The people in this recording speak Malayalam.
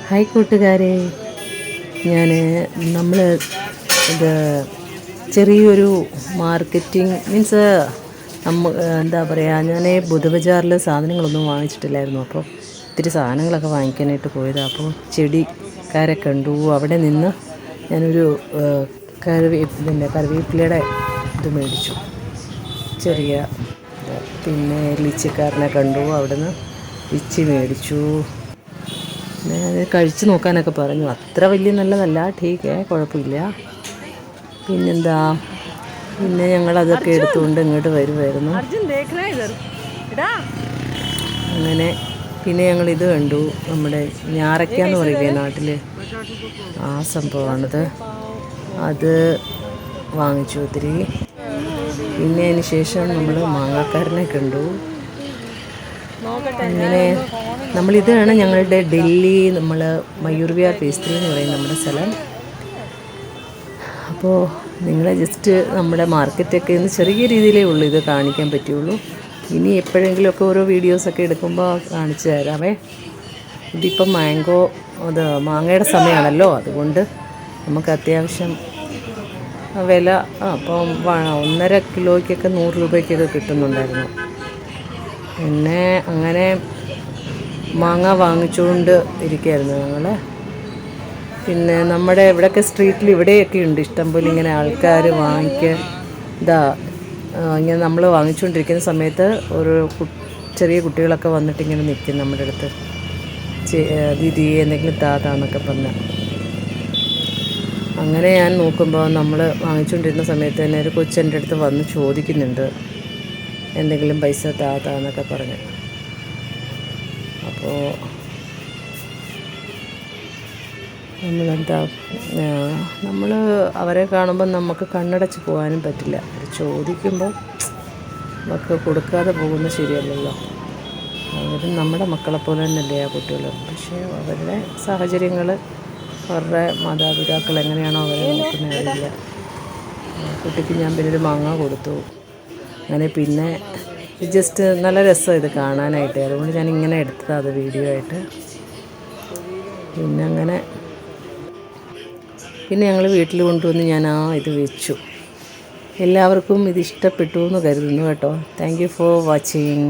ഹായ് കൂട്ടുകാരെ, നമ്മൾ ഇത് ചെറിയൊരു മാർക്കറ്റിംഗ് മീൻസ് എന്താ പറയുക, ഞാൻ ബുധബജാറിൽ സാധനങ്ങളൊന്നും വാങ്ങിച്ചിട്ടില്ലായിരുന്നു. അപ്പോൾ ഇത്തിരി സാധനങ്ങളൊക്കെ വാങ്ങിക്കാനായിട്ട് പോയതാണ്. അപ്പോൾ ചെടിക്കാരെ കണ്ടു. അവിടെ നിന്ന് ഞാനൊരു കറിവേപ്പിലയുടെ ഇത് മേടിച്ചു, ചെറിയ. പിന്നെ ലിച്ചിക്കാരനെ കണ്ടു, അവിടെ നിന്ന് ലിച്ചി മേടിച്ചു. അത് കഴിച്ച് നോക്കാനൊക്കെ പറഞ്ഞു. അത്ര വലിയ നല്ലതല്ല, ടീക്കേ കുഴപ്പമില്ല. പിന്നെന്താ, പിന്നെ ഞങ്ങളതൊക്കെ എടുത്തുകൊണ്ട് ഇങ്ങോട്ട് വരുമായിരുന്നു. അങ്ങനെ പിന്നെ ഞങ്ങളിത് കണ്ടു, നമ്മുടെ ഞാറയ്ക്ക എന്ന് പറയില്ലേ നാട്ടിൽ, ആ സംഭവമാണിത്. അത് വാങ്ങിച്ചു ഒത്തിരി. പിന്നെ അതിന് ശേഷം നമ്മൾ മാങ്ങാക്കാരനെ കണ്ടു. അങ്ങനെ നമ്മളിതാണ് ഞങ്ങളുടെ ഡൽഹി, നമ്മൾ മയൂർവിഹാർ ഫേസ് 3 എന്ന് പറയും നമ്മുടെ സ്ഥലം. അപ്പോൾ നിങ്ങളെ ജസ്റ്റ് നമ്മുടെ മാർക്കറ്റൊക്കെ ഒന്ന് ചെറിയ രീതിയിലേ ഉള്ളൂ ഇത് കാണിക്കാൻ പറ്റുള്ളൂ. ഇനി എപ്പോഴെങ്കിലുമൊക്കെ ഓരോ വീഡിയോസൊക്കെ എടുക്കുമ്പോൾ കാണിച്ചു തരാമേ. ഇതിപ്പം മാങ്ങയുടെ സമയമാണല്ലോ, അതുകൊണ്ട് നമുക്ക് അത്യാവശ്യം വില അപ്പം 1.5 കിലോയ്ക്കൊക്കെ 100 രൂപയ്ക്കൊക്കെ കിട്ടുന്നുണ്ടായിരുന്നു. പിന്നെ അങ്ങനെ മാങ്ങ വാങ്ങിച്ചുകൊണ്ട് ഇരിക്കുകയായിരുന്നു ഞങ്ങൾ. പിന്നെ നമ്മുടെ ഇവിടെയൊക്കെ സ്ട്രീറ്റിൽ ഇവിടെയൊക്കെ ഉണ്ട് ഇഷ്ടംപോലെ ഇങ്ങനെ ആൾക്കാർ ഇങ്ങനെ നമ്മൾ വാങ്ങിച്ചുകൊണ്ടിരിക്കുന്ന സമയത്ത് ഒരു ചെറിയ കുട്ടികളൊക്കെ വന്നിട്ട് ഇങ്ങനെ നിൽക്കും നമ്മുടെ അടുത്ത്, ദീദി എന്തെങ്കിലും താന്നൊക്കെ പറഞ്ഞാൽ. അങ്ങനെ ഞാൻ നോക്കുമ്പോൾ നമ്മൾ വാങ്ങിച്ചുകൊണ്ടിരുന്ന സമയത്ത് തന്നെ ഒരു കൊച്ചെൻ്റെ അടുത്ത് വന്ന് ചോദിക്കുന്നുണ്ട്, എന്തെങ്കിലും പൈസ താന്നൊക്കെ പറഞ്ഞു. അപ്പോൾ നമ്മൾ അവരെ കാണുമ്പോൾ നമുക്ക് കണ്ണടച്ച് പോകാനും പറ്റില്ല. അവർ ചോദിക്കുമ്പോൾ നമുക്ക് കൊടുക്കാതെ പോകുന്നത് ശരിയല്ലല്ലോ. അവരും നമ്മുടെ മക്കളെപ്പോലെ തന്നെയല്ലേ ആ കുട്ടികൾ. പക്ഷേ അവരുടെ സാഹചര്യങ്ങൾ, അവരുടെ മാതാപിതാക്കൾ എങ്ങനെയാണോ അവരെ നോക്കുന്നത് അറിയില്ല. കുട്ടിക്ക് ഞാൻ പിന്നെ ഒരു മാങ്ങ കൊടുത്തു. അങ്ങനെ പിന്നെ ജസ്റ്റ് നല്ല രസം ഇത് കാണാനായിട്ട്, അതുകൊണ്ട് ഞാൻ ഇങ്ങനെ എടുത്തതാണ് അത് വീഡിയോ ആയിട്ട്. പിന്നെ ഞങ്ങൾ വീട്ടിൽ കൊണ്ടുവന്ന് ഞാൻ ഇത് വെച്ചു. എല്ലാവർക്കും ഇത് ഇഷ്ടപ്പെട്ടു എന്ന് കരുതുന്നു കേട്ടോ. Thank you for watching.